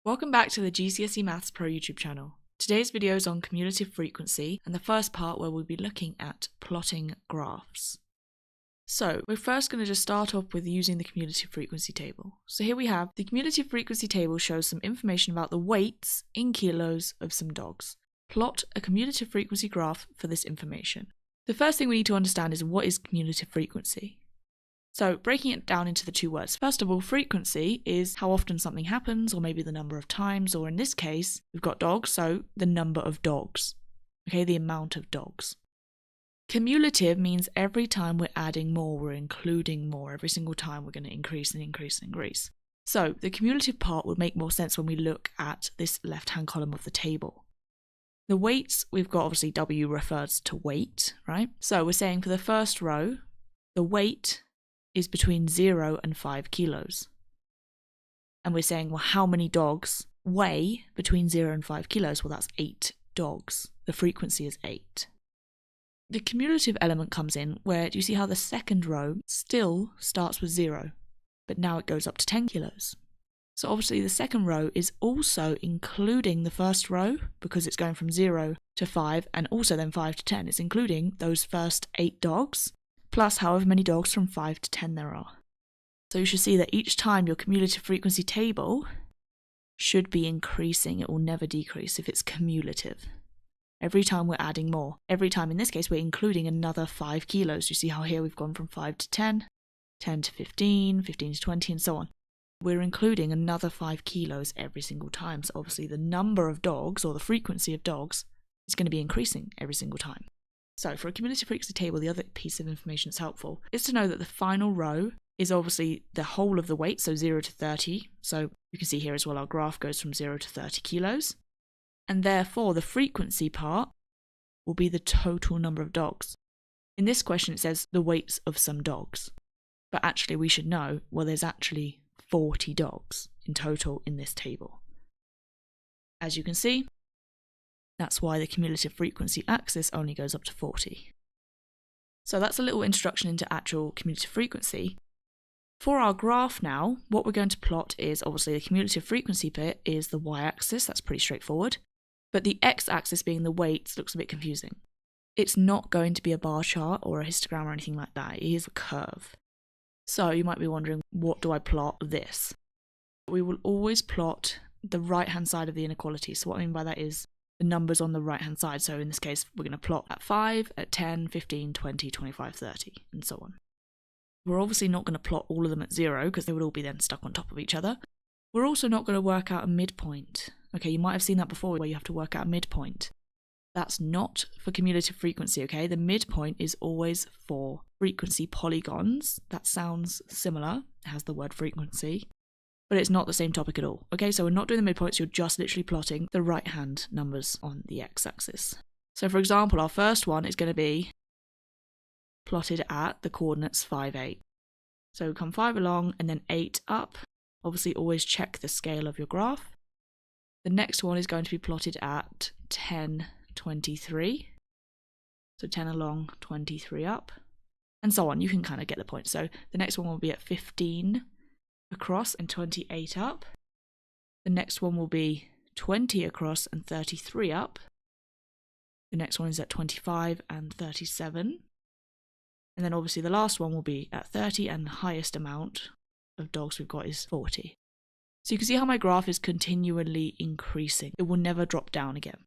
Welcome back to the GCSE Maths Pro YouTube channel. Today's video is on cumulative frequency and the first part where we'll be looking at plotting graphs. So we're first going to just start off with using the cumulative frequency table. So here we have the cumulative frequency table shows some information about the weights in kilos of some dogs. Plot a cumulative frequency graph for this information. The first thing we need to understand is what is cumulative frequency. So breaking it down into the two words. First of all, frequency is how often something happens, or maybe the number of times, or in this case, we've got dogs, so the number of dogs. Okay, the amount of dogs. Cumulative means every time we're adding more, we're including more. Every single time we're going to increase and increase and increase. So the cumulative part would make more sense when we look at this left-hand column of the table. The weights, we've got obviously W refers to weight, right? So we're saying for the first row, the weight is between 0 and 5 kilos. And we're saying, well, how many dogs weigh between 0 and 5 kilos? Well, that's 8 dogs. The frequency is 8. The cumulative element comes in where, do you see how the second row still starts with 0, but now it goes up to 10 kilos? So obviously the second row is also including the first row because it's going from 0 to 5 and also then 5 to 10. It's including those first 8 dogs plus however many dogs from 5 to 10 there are. So you should see that each time your cumulative frequency table should be increasing. It will never decrease if it's cumulative. Every time we're adding more. Every time in this case we're including another 5 kilos. You see how here we've gone from 5 to 10, 10 to 15, 15 to 20 and so on. We're including another 5 kilos every single time. So obviously the number of dogs or the frequency of dogs is going to be increasing every single time. So for a cumulative frequency table, the other piece of information that's helpful is to know that the final row is obviously the whole of the weight, so 0 to 30. So you can see here as well, our graph goes from 0 to 30 kilos. And therefore, the frequency part will be the total number of dogs. In this question, it says the weights of some dogs. But actually, we should know, well, there's actually 40 dogs in total in this table. As you can see, that's why the cumulative frequency axis only goes up to 40. So that's a little introduction into actual cumulative frequency. For our graph now, what we're going to plot is obviously the cumulative frequency bit is the y-axis, that's pretty straightforward. But the x-axis being the weights looks a bit confusing. It's not going to be a bar chart or a histogram or anything like that, it is a curve. So you might be wondering, what do I plot this? We will always plot the right-hand side of the inequality. So what I mean by that is the numbers on the right hand side. So in this case, we're going to plot at 5, at 10, 15, 20, 25, 30, and so on. We're obviously not going to plot all of them at 0 because they would all be then stuck on top of each other. We're also not going to work out a midpoint. Okay, you might have seen that before where you have to work out a midpoint. That's not for cumulative frequency, okay? The midpoint is always for frequency polygons. That sounds similar. It has the word frequency. But it's not the same topic at all. Okay, so we're not doing the midpoints, you're just literally plotting the right-hand numbers on the x-axis. So for example, our first one is going to be plotted at the coordinates 5, 8. So we come 5 along and then 8 up. Obviously always check the scale of your graph. The next one is going to be plotted at 10, 23. So 10 along, 23 up. And so on, you can kind of get the point. So the next one will be at 15 across and 28 up. The next one will be 20 across and 33 up. The next one is at 25 and 37. And then obviously the last one will be at 30 and the highest amount of dogs we've got is 40. So you can see how my graph is continually increasing. It will never drop down again.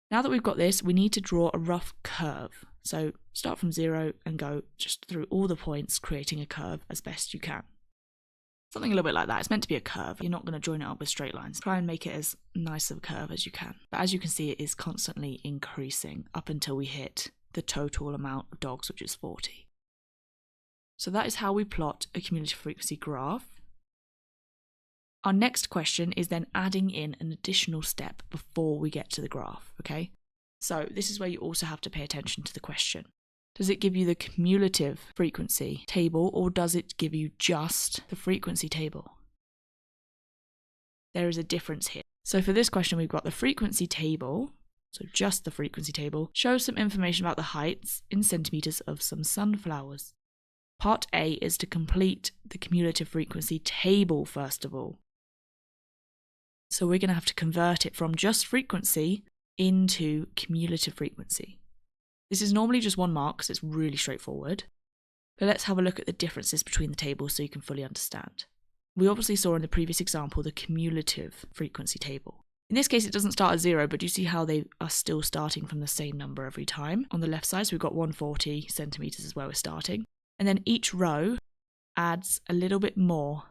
Now that we've got this, we need to draw a rough curve. So start from 0 and go just through all the points, creating a curve as best you can. Something a little bit like that. It's meant to be a curve. You're not going to join it up with straight lines. Try and make it as nice of a curve as you can. But as you can see, it is constantly increasing up until we hit the total amount of dogs, which is 40. So that is how we plot a cumulative frequency graph. Our next question is then adding in an additional step before we get to the graph, okay? So this is where you also have to pay attention to the question. Does it give you the cumulative frequency table or does it give you just the frequency table? There is a difference here. So for this question, we've got the frequency table, so just the frequency table, shows some information about the heights in centimetres of some sunflowers. Part A is to complete the cumulative frequency table first of all. So we're going to have to convert it from just frequency into cumulative frequency. This is normally just 1 mark because it's really straightforward. But let's have a look at the differences between the tables so you can fully understand. We obviously saw in the previous example the cumulative frequency table. In this case, it doesn't start at 0, but do you see how they are still starting from the same number every time? On the left side, so we've got 140 centimetres is where we're starting. And then each row adds a little bit more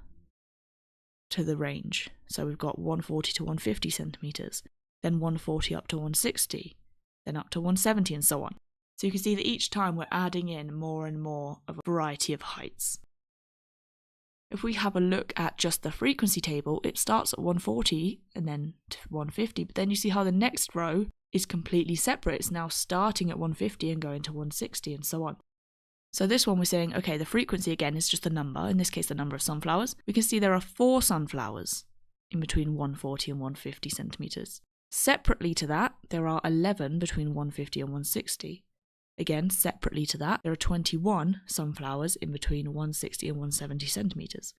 to the range. So we've got 140 to 150 centimetres, then 140 up to 160, then up to 170 and so on. So you can see that each time we're adding in more and more of a variety of heights. If we have a look at just the frequency table, it starts at 140 and then to 150, but then you see how the next row is completely separate. It's now starting at 150 and going to 160 and so on. So this one we're saying, okay, the frequency again is just a number, in this case the number of sunflowers. We can see there are 4 sunflowers in between 140 and 150 centimetres. Separately to that, there are 11 between 150 and 160. Again, separately to that, there are 21 sunflowers in between 160 and 170 centimetres.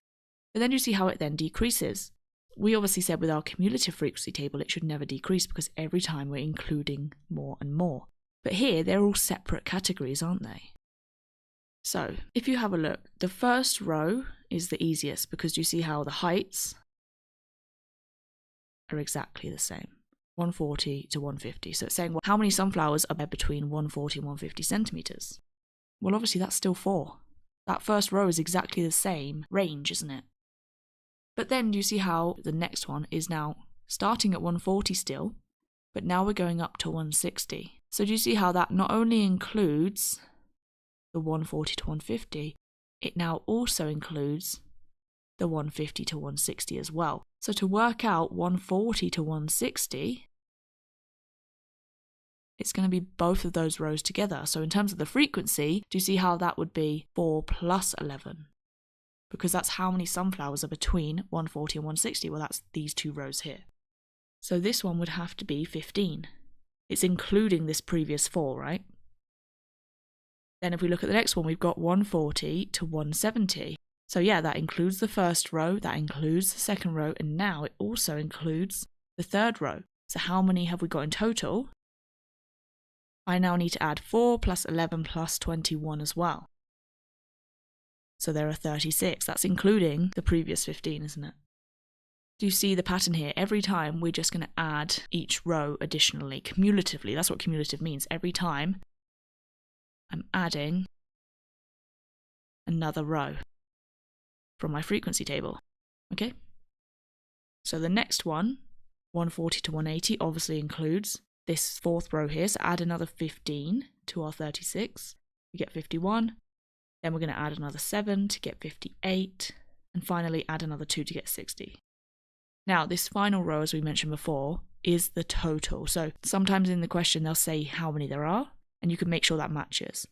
But then you see how it then decreases. We obviously said with our cumulative frequency table it should never decrease because every time we're including more and more. But here, they're all separate categories, aren't they? So, if you have a look, the first row is the easiest because you see how the heights are exactly the same. 140 to 150. So it's saying, well, how many sunflowers are there between 140 and 150 centimetres? Well, obviously that's still 4. That first row is exactly the same range, isn't it? But then you see how the next one is now starting at 140 still, but now we're going up to 160. So do you see how that not only includes the 140 to 150, it now also includes the 150 to 160 as well. So to work out 140 to 160, it's going to be both of those rows together. So in terms of the frequency, do you see how that would be 4 plus 11? Because that's how many sunflowers are between 140 and 160. Well, that's these 2 rows here. So this one would have to be 15. It's including this previous 4, right? Then if we look at the next one, we've got 140 to 170. So yeah, that includes the first row, that includes the second row, and now it also includes the third row. So how many have we got in total? I now need to add 4 plus 11 plus 21 as well. So there are 36. That's including the previous 15, isn't it? Do you see the pattern here? Every time we're just going to add each row additionally, cumulatively. That's what cumulative means. Every time I'm adding another row from my frequency table. Okay? So the next one, 140 to 180, obviously includes this 4th row here. So add another 15 to our 36. We get 51. Then we're going to add another 7 to get 58. And finally add another 2 to get 60. Now, this final row, as we mentioned before, is the total. So sometimes in the question they'll say how many there are, and you can make sure that matches.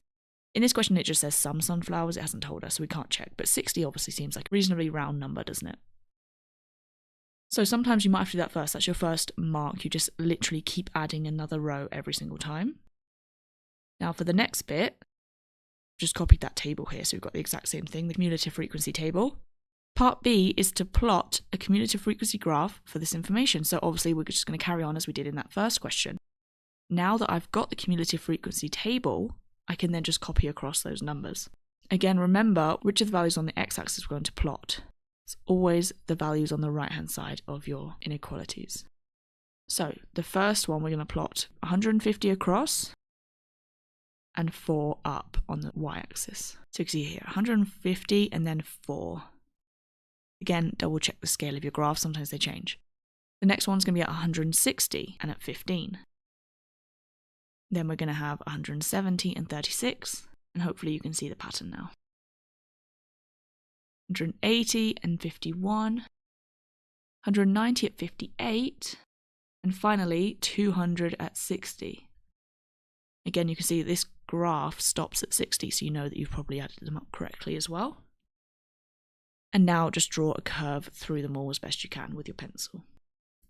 In this question, it just says some sunflowers. It hasn't told us, so we can't check. But 60 obviously seems like a reasonably round number, doesn't it? So sometimes you might have to do that first. That's your first mark. You just literally keep adding another row every single time. Now for the next bit, just copied that table here. So we've got the exact same thing, the cumulative frequency table. Part B is to plot a cumulative frequency graph for this information. So obviously we're just going to carry on as we did in that first question. Now that I've got the cumulative frequency table, I can then just copy across those numbers. Again, remember which of the values on the x-axis we're going to plot. It's always the values on the right-hand side of your inequalities. So the first one we're going to plot 150 across and 4 up on the y-axis. So you can see here 150 and then 4. Again, double check the scale of your graph, sometimes they change. The next one's going to be at 160 and at 15. Then we're going to have 170 and 36, and hopefully you can see the pattern now. 180 and 51, 190 at 58, and finally 200 at 60. Again, you can see this graph stops at 60, so you know that you've probably added them up correctly as well. And now just draw a curve through them all as best you can with your pencil.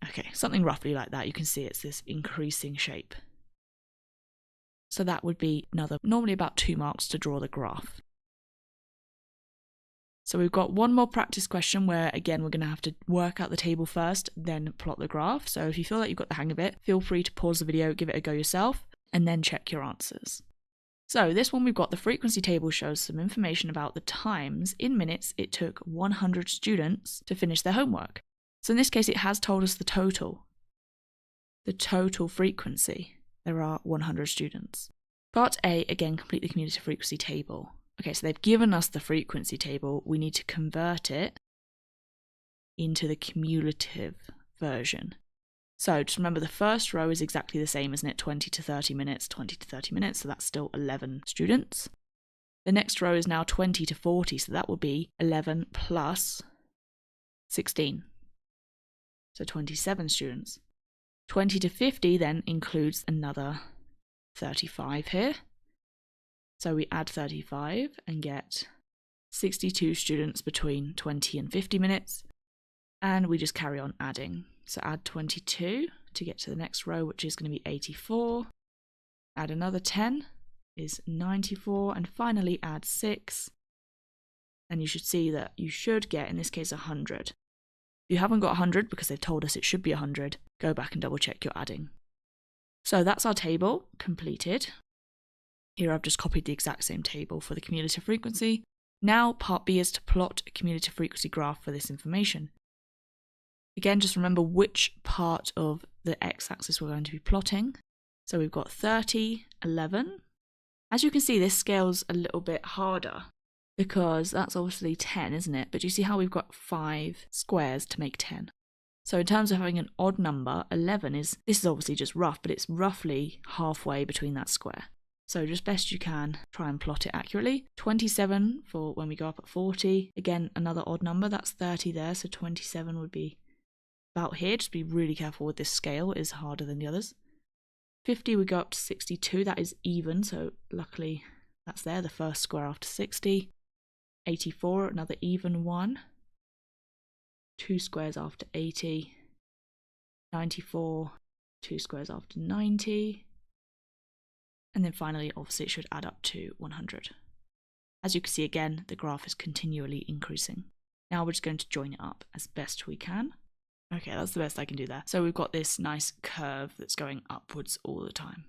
Okay, something roughly like that. You can see it's this increasing shape. So that would be normally about 2 marks to draw the graph. So we've got one more practice question where, again, we're going to have to work out the table first, then plot the graph. So if you feel like you've got the hang of it, feel free to pause the video, give it a go yourself, and then check your answers. So this one, we've got the frequency table shows some information about the times in minutes it took 100 students to finish their homework. So in this case, it has told us the total frequency. There are 100 students. Part A, again, complete the cumulative frequency table. Okay, so they've given us the frequency table. We need to convert it into the cumulative version. So just remember, the first row is exactly the same, isn't it? 20 to 30 minutes, 20 to 30 minutes, so that's still 11 students. The next row is now 20 to 40, so that will be 11 plus 16. So 27 students. 20 to 50 then includes another 35 here. So we add 35 and get 62 students between 20 and 50 minutes. And we just carry on adding. So add 22 to get to the next row, which is going to be 84. Add another 10 is 94. And finally add 6. And you should see that you should get, in this case, 100. If you haven't got 100 because they've told us it should be 100, go back and double check your adding. So that's our table completed. Here I've just copied the exact same table for the cumulative frequency. Now part B is to plot a cumulative frequency graph for this information. Again, just remember which part of the x-axis we're going to be plotting. So we've got 30, 11. As you can see, this scales a little bit harder because that's obviously 10, isn't it? But you see how we've got 5 squares to make 10. So in terms of having an odd number, 11 this is obviously just rough, but it's roughly halfway between that square. So just best you can, try and plot it accurately. 27 for when we go up at 40. Again, another odd number, that's 30 there, so 27 would be about here. Just be really careful with this scale, it is harder than the others. 50 we go up to 62, that is even, so luckily that's there, the first square after 60. 84, another even one. 2 squares after 80. 94, 2 squares after 90. And then finally, obviously, it should add up to 100. As you can see again, the graph is continually increasing. Now we're just going to join it up as best we can. Okay, that's the best I can do there. So we've got this nice curve that's going upwards all the time.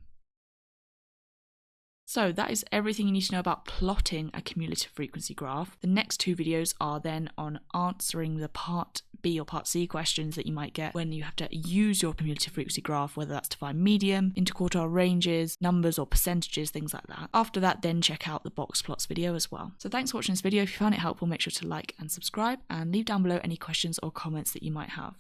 So that is everything you need to know about plotting a cumulative frequency graph. The next 2 videos are then on answering the part B or part C questions that you might get when you have to use your cumulative frequency graph, whether that's to find median, interquartile ranges, numbers or percentages, things like that. After that, then check out the box plots video as well. So thanks for watching this video. If you found it helpful, make sure to like and subscribe and leave down below any questions or comments that you might have.